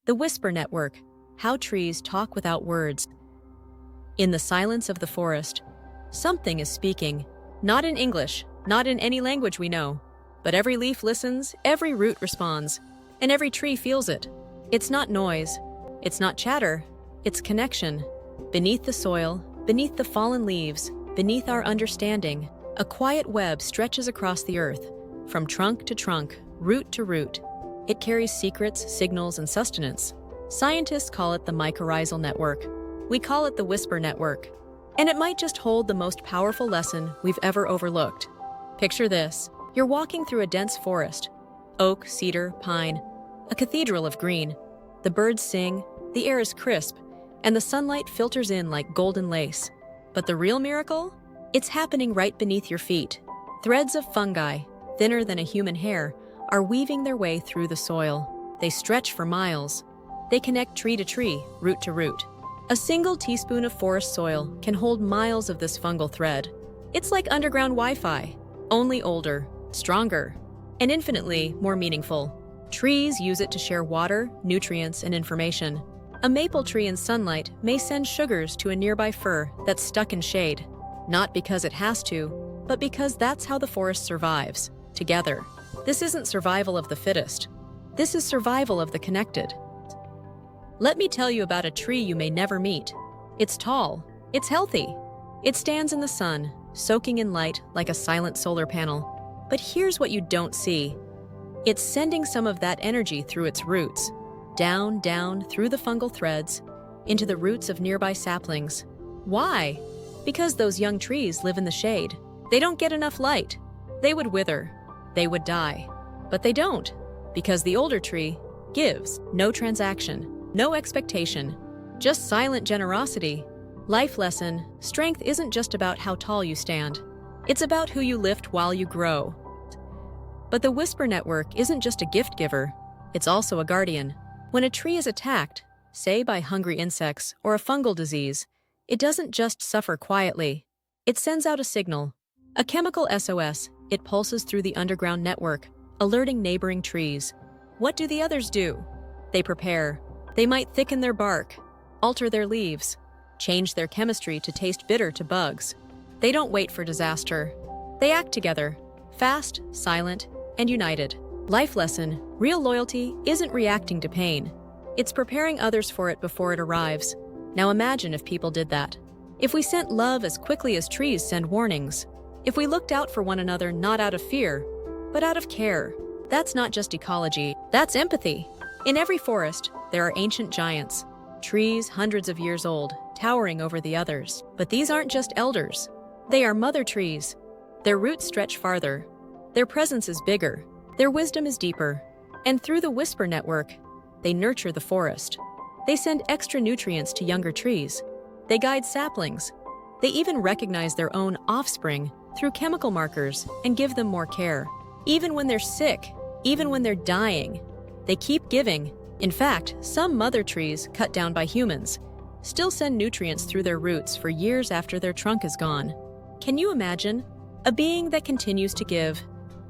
The Whisper Network: How Trees Talk Without Words. In the silence of the forest, something is speaking, not in English, not in any language we know, but every leaf listens, every root responds, and every tree feels it. It's not noise, it's not chatter, it's connection. Beneath the soil, beneath the fallen leaves, beneath our understanding, a quiet web stretches across the earth, from trunk to trunk, root to root. It carries secrets, signals, and sustenance. Scientists call it the mycorrhizal network. We call it the Whisper Network. And it might just hold the most powerful lesson we've ever overlooked. Picture this. You're walking through a dense forest. Oak, cedar, pine. A cathedral of green. The birds sing, the air is crisp, and the sunlight filters in like golden lace. But the real miracle? It's happening right beneath your feet. Threads of fungi, thinner than a human hair, are weaving their way through the soil. They stretch for miles. They connect tree to tree, root to root. A single teaspoon of forest soil can hold miles of this fungal thread. It's like underground Wi-Fi, only older, stronger, and infinitely more meaningful. Trees use it to share water, nutrients, and information. A maple tree in sunlight may send sugars to a nearby fir that's stuck in shade, not because it has to, but because that's how the forest survives, together. This isn't survival of the fittest. This is survival of the connected. Let me tell you about a tree you may never meet. It's tall. It's healthy. It stands in the sun, soaking in light like a silent solar panel. But here's what you don't see. It's sending some of that energy through its roots, down, through the fungal threads, into the roots of nearby saplings. Why? Because those young trees live in the shade. They don't get enough light. They would wither. They would die. But they don't, because the older tree gives. No transaction, no expectation, just silent generosity. Life lesson: strength isn't just about how tall you stand. It's about who you lift while you grow. But the Whisper Network isn't just a gift giver, it's also a guardian. When a tree is attacked, say by hungry insects or a fungal disease, it doesn't just suffer quietly. It sends out a signal, a chemical SOS. It pulses through the underground network, alerting neighboring trees. What do the others do? They prepare. They might thicken their bark, alter their leaves, change their chemistry to taste bitter to bugs. They don't wait for disaster. They act together, fast, silent, and united. Life lesson: real loyalty isn't reacting to pain. It's preparing others for it before it arrives. Now imagine if people did that. If we sent love as quickly as trees send warnings. If we looked out for one another not out of fear, but out of care. That's not just ecology, that's empathy. In every forest, there are ancient giants, trees hundreds of years old, towering over the others. But these aren't just elders. They are mother trees. Their roots stretch farther. Their presence is bigger. Their wisdom is deeper. And through the Whisper Network, they nurture the forest. They send extra nutrients to younger trees. They guide saplings. They even recognize their own offspring through chemical markers and give them more care. Even when they're sick, even when they're dying, they keep giving. In fact, some mother trees cut down by humans still send nutrients through their roots for years after their trunk is gone. Can you imagine? A being that continues to give,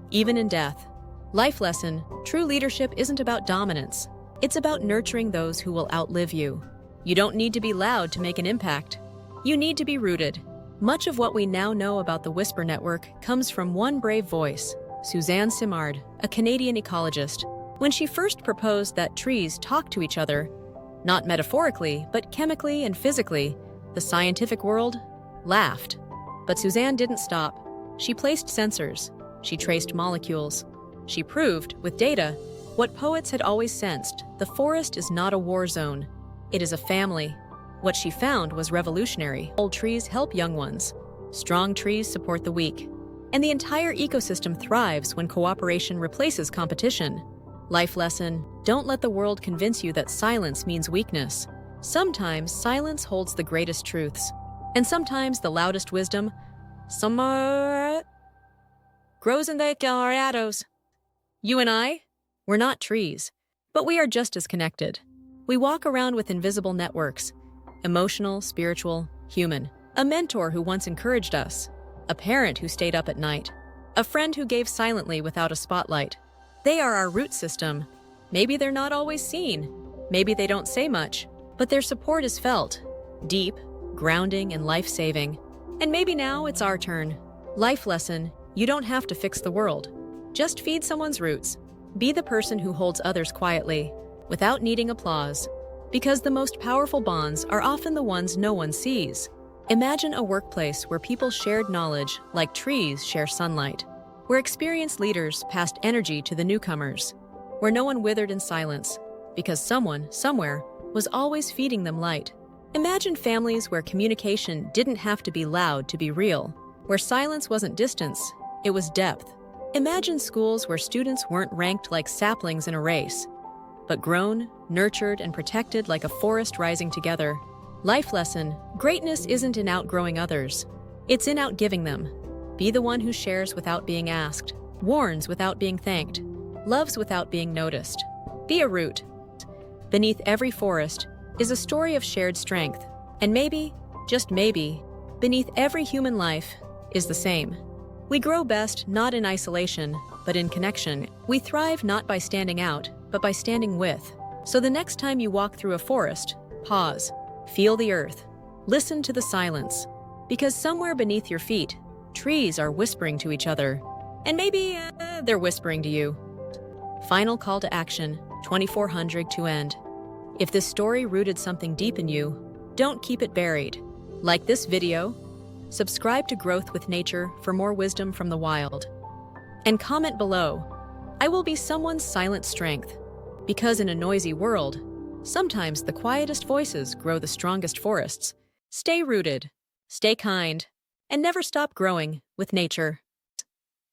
even in death. Life lesson: true leadership isn't about dominance. It's about nurturing those who will outlive you. You don't need to be loud to make an impact. You need to be rooted. Much of what we now know about the Whisper Network comes from one brave voice, Suzanne Simard, a Canadian ecologist. When she first proposed that trees talk to each other, not metaphorically, but chemically and physically, the scientific world laughed. But Suzanne didn't stop. She placed sensors. She traced molecules. She proved, with data, what poets had always sensed: the forest is not a war zone. It is a family. What she found was revolutionary. Old trees help young ones. Strong trees support the weak. And the entire ecosystem thrives when cooperation replaces competition. Life lesson: don't let the world convince you that silence means weakness. Sometimes silence holds the greatest truths. And sometimes the loudest wisdom grows in the shadows. You and I, we're not trees, but we are just as connected. We walk around with invisible networks: emotional, spiritual, human. A mentor who once encouraged us. A parent who stayed up at night. A friend who gave silently without a spotlight. They are our root system. Maybe they're not always seen, Maybe they don't say much, but their support is felt. Deep, grounding, and life-saving. And maybe now it's our turn. Life lesson: you don't have to fix the world. Just feed someone's roots. Be the person who holds others quietly, without needing applause. Because the most powerful bonds are often the ones no one sees. Imagine a workplace where people shared knowledge like trees share sunlight, where experienced leaders passed energy to the newcomers, where no one withered in silence, because someone, somewhere, was always feeding them light. Imagine families where communication didn't have to be loud to be real, where silence wasn't distance, it was depth. Imagine schools where students weren't ranked like saplings in a race, but grown, nurtured, and protected like a forest rising together. Life lesson: greatness isn't in outgrowing others. It's in outgiving them. Be the one who shares without being asked, warns without being thanked, loves without being noticed. Be a root. Beneath every forest is a story of shared strength. And maybe, just maybe, beneath every human life is the same. We grow best not in isolation, but in connection. We thrive not by standing out, but by standing with. So the next time you walk through a forest, pause, feel the earth, listen to the silence. Because somewhere beneath your feet, trees are whispering to each other. And maybe they're whispering to you. Final call to action, 2400 to end. If this story rooted something deep in you, don't keep it buried. Like this video, subscribe to Growth with Nature for more wisdom from the wild. And comment below, I will be someone's silent strength. Because in a noisy world, sometimes the quietest voices grow the strongest forests. Stay rooted, stay kind, and never stop growing with nature.